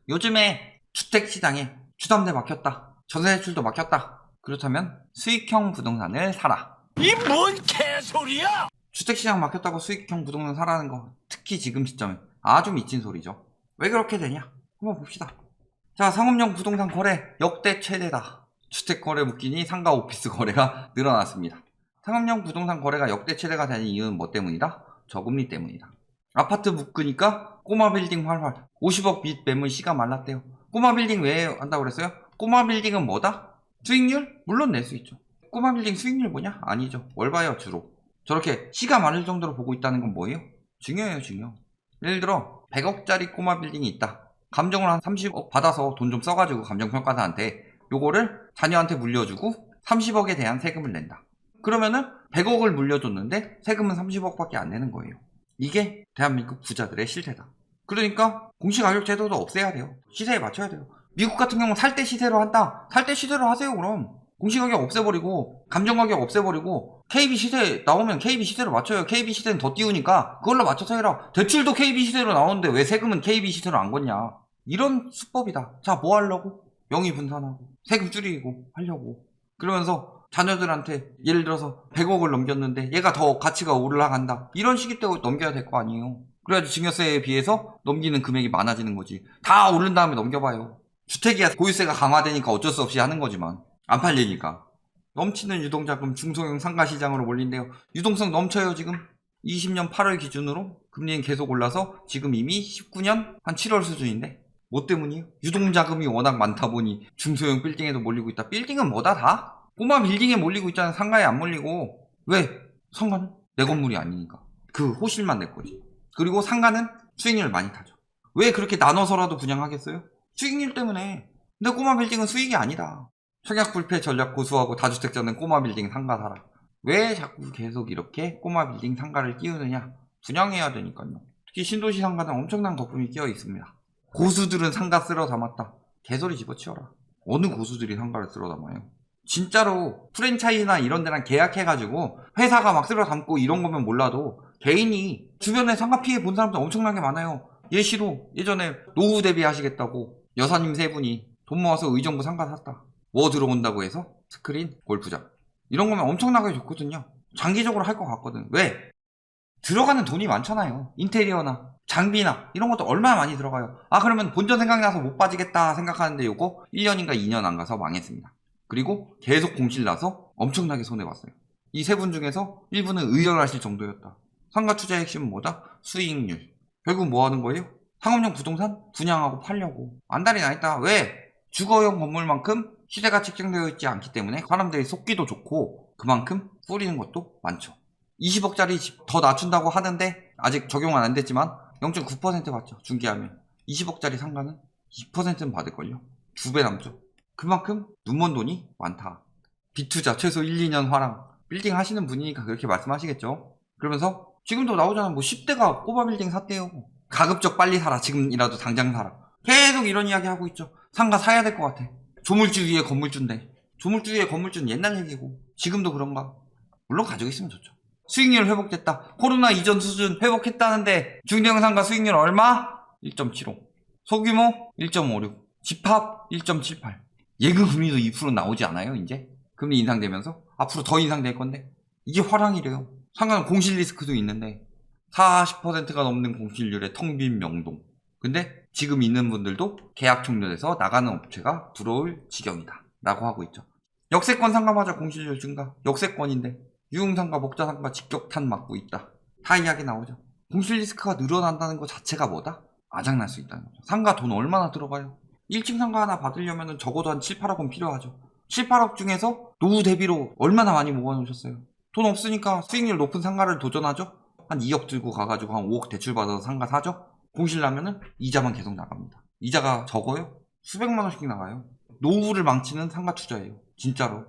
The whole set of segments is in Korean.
요즘에 주택시장에 주담대 막혔다. 전세대출도 막혔다. 그렇다면 수익형 부동산을 사라. 이 뭔 개소리야! 주택시장 막혔다고 수익형 부동산 사라는 거 특히 지금 시점에 아주 미친 소리죠. 왜 그렇게 되냐? 한번 봅시다. 자, 상업용 부동산 거래 역대 최대다. 주택거래 묶이니 상가 오피스 거래가 늘어났습니다. 상업용 부동산 거래가 역대 최대가 되는 이유는 뭐 때문이다? 저금리 때문이다. 아파트 묶으니까 꼬마 빌딩 활활 50억 빚 매물 씨가 말랐대요. 꼬마 빌딩 왜 한다고 그랬어요? 꼬마 빌딩은 뭐다? 수익률? 물론 낼 수 있죠. 꼬마 빌딩 수익률 뭐냐? 아니죠. 월바이어 주로. 저렇게 씨가 마를 정도로 보고 있다는 건 뭐예요? 중요해요, 중요. 예를 들어 100억짜리 꼬마 빌딩이 있다. 감정을 한 30억 받아서 돈 좀 써가지고 감정평가사한테 요거를 자녀한테 물려주고 30억에 대한 세금을 낸다. 그러면은 100억을 물려줬는데 세금은 30억밖에 안 내는 거예요. 이게 대한민국 부자들의 실태다. 그러니까 공시가격제도도 없애야 돼요. 시세에 맞춰야 돼요. 미국 같은 경우는 살 때 시세로 한다. 살 때 시세로 하세요 그럼. 공시가격 없애버리고 감정가격 없애버리고 KB 시세 나오면 KB 시세로 맞춰요. KB 시세는 더 띄우니까 그걸로 맞춰서 해라. 대출도 KB 시세로 나오는데 왜 세금은 KB 시세로 안 걷냐. 이런 수법이다. 자, 뭐 하려고? 명의 분산하고 세금 줄이고 하려고. 그러면서 자녀들한테 예를 들어서 100억을 넘겼는데 얘가 더 가치가 올라간다. 이런 시기 때 넘겨야 될 거 아니에요. 그래야지 증여세에 비해서 넘기는 금액이 많아지는 거지. 다 오른 다음에 넘겨봐요. 주택이야 보유세가 강화되니까 어쩔 수 없이 하는 거지만 안 팔리니까. 넘치는 유동자금 중소형 상가시장으로 몰린대요. 유동성 넘쳐요 지금. 20년 8월 기준으로 금리는 계속 올라서 지금 이미 19년 한 7월 수준인데 뭐 때문이에요? 유동자금이 워낙 많다 보니 중소형 빌딩에도 몰리고 있다. 빌딩은 뭐다 다? 꼬마 빌딩에 몰리고 있잖아. 상가에 안 몰리고. 왜? 상가는 내 건물이 아니니까. 그 호실만 내 거지. 그리고 상가는 수익률을 많이 타죠. 왜 그렇게 나눠서라도 분양하겠어요? 수익률 때문에. 근데 꼬마 빌딩은 수익이 아니다. 청약불패 전략 고수하고 다주택자는 꼬마 빌딩 상가 사라. 왜 자꾸 계속 이렇게 꼬마 빌딩 상가를 띄우느냐? 분양해야 되니까요. 특히 신도시 상가는 엄청난 거품이 끼어 있습니다. 고수들은 상가 쓸어 담았다. 개소리 집어치워라. 어느 고수들이 상가를 쓸어 담아요? 진짜로 프랜차이즈나 이런 데랑 계약해가지고 회사가 막 쓸어 담고 이런 거면 몰라도 개인이 주변에 상가 피해 본 사람들 엄청나게 많아요. 예시로 예전에 노후 대비하시겠다고 여사님 세 분이 돈 모아서 의정부 상가 샀다. 뭐 들어온다고 해서 스크린, 골프장 이런 거면 엄청나게 좋거든요. 장기적으로 할 것 같거든. 왜? 들어가는 돈이 많잖아요. 인테리어나 장비나 이런 것도 얼마나 많이 들어가요. 아, 그러면 본전 생각나서 못 빠지겠다 생각하는데 요거 1년인가 2년 안 가서 망했습니다. 그리고 계속 공실 나서 엄청나게 손해봤어요. 이 세 분 중에서 일부는 의절하실 정도였다. 상가 투자의 핵심은 뭐다? 수익률. 결국 뭐 하는 거예요? 상업용 부동산 분양하고 팔려고. 안달이 나 있다. 왜? 주거용 건물만큼 시세가 책정되어 있지 않기 때문에 사람들이 속기도 좋고 그만큼 뿌리는 것도 많죠. 20억짜리 집 더 낮춘다고 하는데 아직 적용은 안 됐지만 0.9% 받죠. 중개하면 20억짜리 상가는 2%는 받을걸요. 2배 남죠. 그만큼 눈먼 돈이 많다. 비투자 최소 1, 2년 화랑. 빌딩 하시는 분이니까 그렇게 말씀하시겠죠. 그러면서 지금도 나오잖아. 뭐 10대가 꼬마 빌딩 샀대요. 가급적 빨리 사라. 지금이라도 당장 사라. 계속 이런 이야기 하고 있죠. 상가 사야 될 것 같아. 조물주 위에 건물주인데. 조물주 위에 건물주는 옛날 얘기고 지금도 그런가? 물론 가지고 있으면 좋죠. 수익률 회복됐다. 코로나 이전 수준 회복했다는데 중대형 상가 수익률 얼마? 1.75. 소규모 1.56. 집합 1.78. 예금 금리도 2% 나오지 않아요 이제? 금리 인상되면서? 앞으로 더 인상될 건데? 이게 화랑이래요. 상가는 공실 리스크도 있는데 40%가 넘는 공실률의 텅 빈 명동. 근데 지금 있는 분들도 계약 종료돼서 나가는 업체가 부러울 지경이다 라고 하고 있죠. 역세권 상가마저 공실률 증가. 역세권인데 유흥상가, 목자상가 직격탄 맞고 있다. 다 이야기 나오죠. 공실 리스크가 늘어난다는 것 자체가 뭐다? 아작날 수 있다는 거죠. 상가 돈 얼마나 들어가요? 1층 상가 하나 받으려면 적어도 한 7, 8억은 필요하죠. 7, 8억 중에서 노후 대비로 얼마나 많이 모아놓으셨어요? 돈 없으니까 수익률 높은 상가를 도전하죠? 한 2억 들고 가가지고 한 5억 대출받아서 상가 사죠? 공실 나면은 이자만 계속 나갑니다. 이자가 적어요? 수백만 원씩 나가요. 노후를 망치는 상가 투자예요. 진짜로.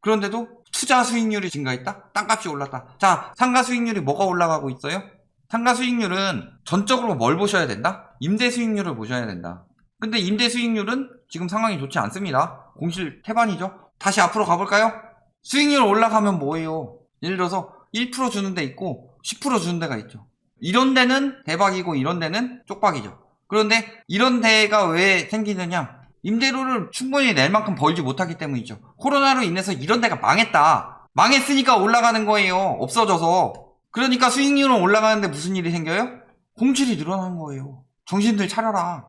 그런데도 투자 수익률이 증가했다? 땅값이 올랐다. 자, 상가 수익률이 뭐가 올라가고 있어요? 상가 수익률은 전적으로 뭘 보셔야 된다? 임대 수익률을 보셔야 된다. 근데 임대 수익률은 지금 상황이 좋지 않습니다. 공실 태반이죠. 다시 앞으로 가볼까요? 수익률 올라가면 뭐예요? 예를 들어서 1% 주는 데 있고 10% 주는 데가 있죠. 이런 데는 대박이고 이런 데는 쪽박이죠. 그런데 이런 데가 왜 생기느냐? 임대료를 충분히 낼 만큼 벌지 못하기 때문이죠. 코로나로 인해서 이런 데가 망했다. 망했으니까 올라가는 거예요. 없어져서. 그러니까 수익률은 올라가는데 무슨 일이 생겨요? 공실이 늘어나는 거예요. 정신들 차려라.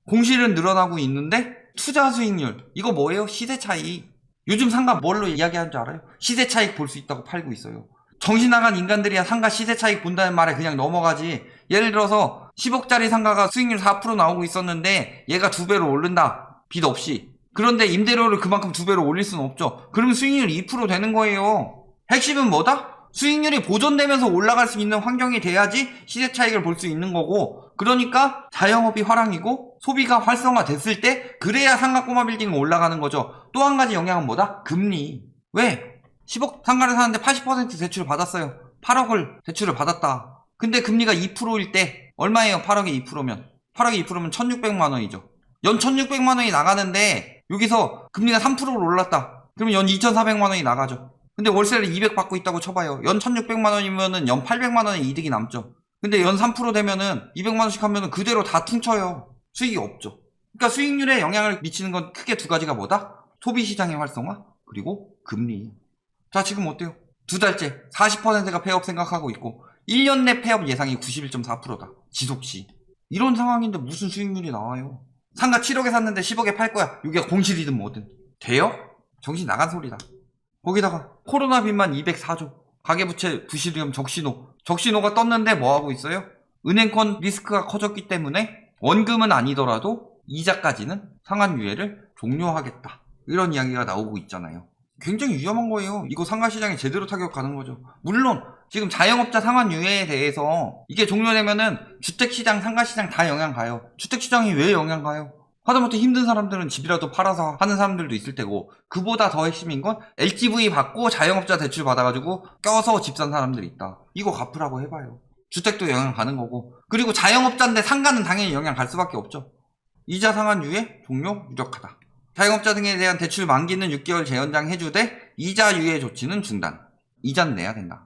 공실은 늘어나고 있는데 투자 수익률. 이거 뭐예요? 시세 차익. 요즘 상가 뭘로 이야기하는 줄 알아요? 시세 차익 볼 수 있다고 팔고 있어요. 정신 나간 인간들이야 상가 시세 차익 본다는 말에 그냥 넘어가지. 예를 들어서 10억짜리 상가가 수익률 4% 나오고 있었는데 얘가 2배로 오른다. 빚 없이. 그런데 임대료를 그만큼 2배로 올릴 수는 없죠. 그러면 수익률 2% 되는 거예요. 핵심은 뭐다? 수익률이 보존되면서 올라갈 수 있는 환경이 돼야지 시세 차익을 볼 수 있는 거고, 그러니까 자영업이 화랑이고 소비가 활성화됐을 때 그래야 상가 꼬마 빌딩은 올라가는 거죠. 또 한 가지 영향은 뭐다? 금리. 왜? 10억 상가를 사는데 80% 대출을 받았어요. 8억을 대출을 받았다. 근데 금리가 2%일 때 얼마예요? 8억에 2%면 8억에 2%면 1600만 원이죠. 연 1600만 원이 나가는데 여기서 금리가 3%로 올랐다. 그러면 연 2400만 원이 나가죠. 근데 월세를 200 받고 있다고 쳐봐요. 연 1600만 원이면은 연 800만 원의 이득이 남죠. 근데 연 3% 되면은 200만 원씩 하면은 그대로 다 퉁쳐요. 수익이 없죠. 그러니까 수익률에 영향을 미치는 건 크게 두 가지가 뭐다? 소비시장의 활성화, 그리고 금리. 자, 지금 어때요? 두 달째 40%가 폐업 생각하고 있고 1년 내 폐업 예상이 91.4%다. 지속시. 이런 상황인데 무슨 수익률이 나와요? 상가 7억에 샀는데 10억에 팔 거야. 여기가 공실이든 뭐든. 돼요? 정신 나간 소리다. 거기다가 코로나 빚만 204조. 가계부채 부실위험 적신호. 적신호가 떴는데 뭐하고 있어요? 은행권 리스크가 커졌기 때문에 원금은 아니더라도 이자까지는 상환유예를 종료하겠다. 이런 이야기가 나오고 있잖아요. 굉장히 위험한 거예요. 이거 상가시장에 제대로 타격가는 거죠. 물론 지금 자영업자 상환유예에 대해서 이게 종료되면은 주택시장, 상가시장 다 영향 가요. 주택시장이 왜 영향 가요? 하다못해 힘든 사람들은 집이라도 팔아서 하는 사람들도 있을 테고, 그보다 더 핵심인 건 LTV 받고 자영업자 대출 받아가지고 껴서 집 산 사람들이 있다. 이거 갚으라고 해봐요. 주택도 영향 가는 거고, 그리고 자영업자인데 상가는 당연히 영향 갈 수밖에 없죠. 이자 상환유예 종료 유력하다. 자영업자 등에 대한 대출 만기는 6개월 재연장 해주되 이자 유예 조치는 중단. 이자는 내야 된다.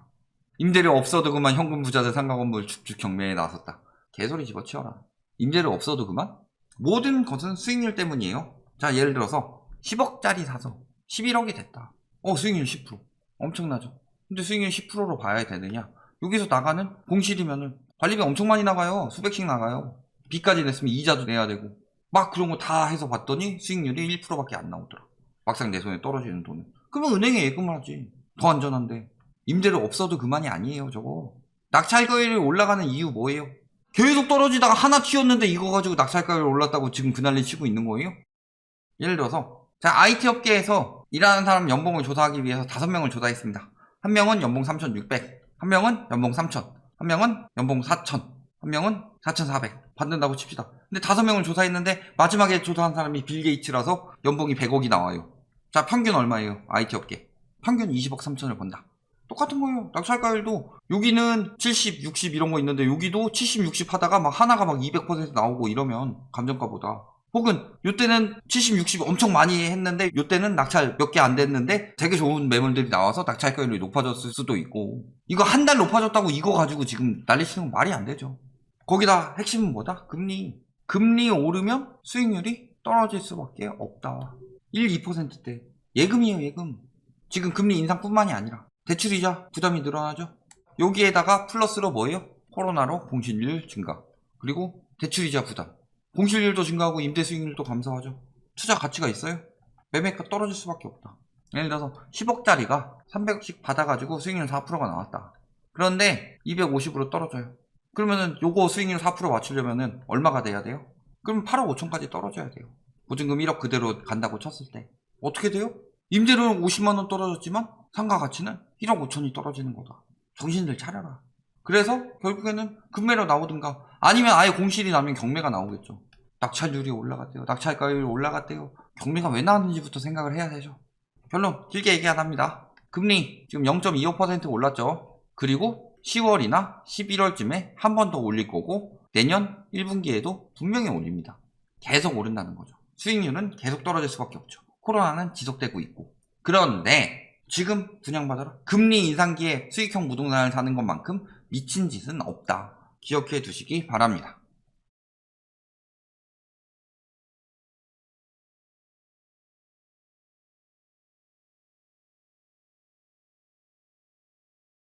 임대료 없어도 그만 현금 부자들 상가 건물 축축 경매에 나섰다. 개소리 집어치워라. 임대료 없어도 그만? 모든 것은 수익률 때문이에요. 자, 예를 들어서 10억짜리 사서 11억이 됐다. 수익률 10%. 엄청나죠? 근데 수익률 10%로 봐야 되느냐? 여기서 나가는 공실이면은 관리비 엄청 많이 나가요. 수백씩 나가요. 빚까지 냈으면 이자도 내야 되고. 막 그런 거 다 해서 봤더니 수익률이 1%밖에 안 나오더라. 막상 내 손에 떨어지는 돈은. 그러면 은행에 예금을 하지. 더 안전한데. 임대료 없어도 그만이 아니에요, 저거. 낙찰가율이 올라가는 이유 뭐예요? 계속 떨어지다가 하나 튀었는데 이거 가지고 낙찰가율이 올랐다고 지금 그 난리 치고 있는 거예요? 예를 들어서 자, IT 업계에서 일하는 사람 연봉을 조사하기 위해서 5명을 조사했습니다. 한 명은 연봉 3,600, 한 명은 연봉 3,000, 한 명은 연봉 4,000, 한 명은 4,400 받는다고 칩시다. 근데 5명을 조사했는데 마지막에 조사한 사람이 빌 게이츠라서 연봉이 100억이 나와요. 자, 평균 얼마예요? IT 업계 평균 20억 3천을 번다. 똑같은 거예요. 낙찰가율도 여기는 70, 60 이런 거 있는데 여기도 70, 60 하다가 막 하나가 막 200% 나오고 이러면 감정가보다. 혹은 요때는 70, 60 엄청 많이 했는데 요때는 낙찰 몇 개 안 됐는데 되게 좋은 매물들이 나와서 낙찰가율이 높아졌을 수도 있고. 이거 한 달 높아졌다고 이거 가지고 지금 난리치는 건 말이 안 되죠. 거기다 핵심은 뭐다? 금리. 금리 오르면 수익률이 떨어질 수밖에 없다. 1, 2%대. 예금이에요, 예금. 지금 금리 인상뿐만이 아니라 대출이자 부담이 늘어나죠. 여기에다가 플러스로 뭐예요? 코로나로 공실률 증가, 그리고 대출이자 부담. 공실률도 증가하고 임대 수익률도 감소하죠. 투자 가치가 있어요? 매매가 떨어질 수밖에 없다. 예를 들어서 10억짜리가 300억씩 받아가지고 수익률 4%가 나왔다. 그런데 250으로 떨어져요. 그러면은 요거 수익률 4% 맞추려면은 얼마가 돼야 돼요? 그럼 8억 5천까지 떨어져야 돼요. 보증금 1억 그대로 간다고 쳤을 때 어떻게 돼요? 임대료는 50만원 떨어졌지만 상가 가치는 1억 5천이 떨어지는 거다. 정신들 차려라. 그래서 결국에는 금매로 나오든가 아니면 아예 공실이 나면 경매가 나오겠죠. 낙찰률이 올라갔대요. 낙찰가율이 올라갔대요. 경매가 왜 나왔는지부터 생각을 해야 되죠. 결론 길게 얘기 안 합니다. 금리 지금 0.25% 올랐죠. 그리고 10월이나 11월쯤에 한 번 더 올릴 거고 내년 1분기에도 분명히 올립니다. 계속 오른다는 거죠. 수익률은 계속 떨어질 수밖에 없죠. 코로나는 지속되고 있고. 그런데 지금 분양받아라. 금리 인상기에 수익형 부동산을 사는 것만큼 미친 짓은 없다. 기억해 두시기 바랍니다.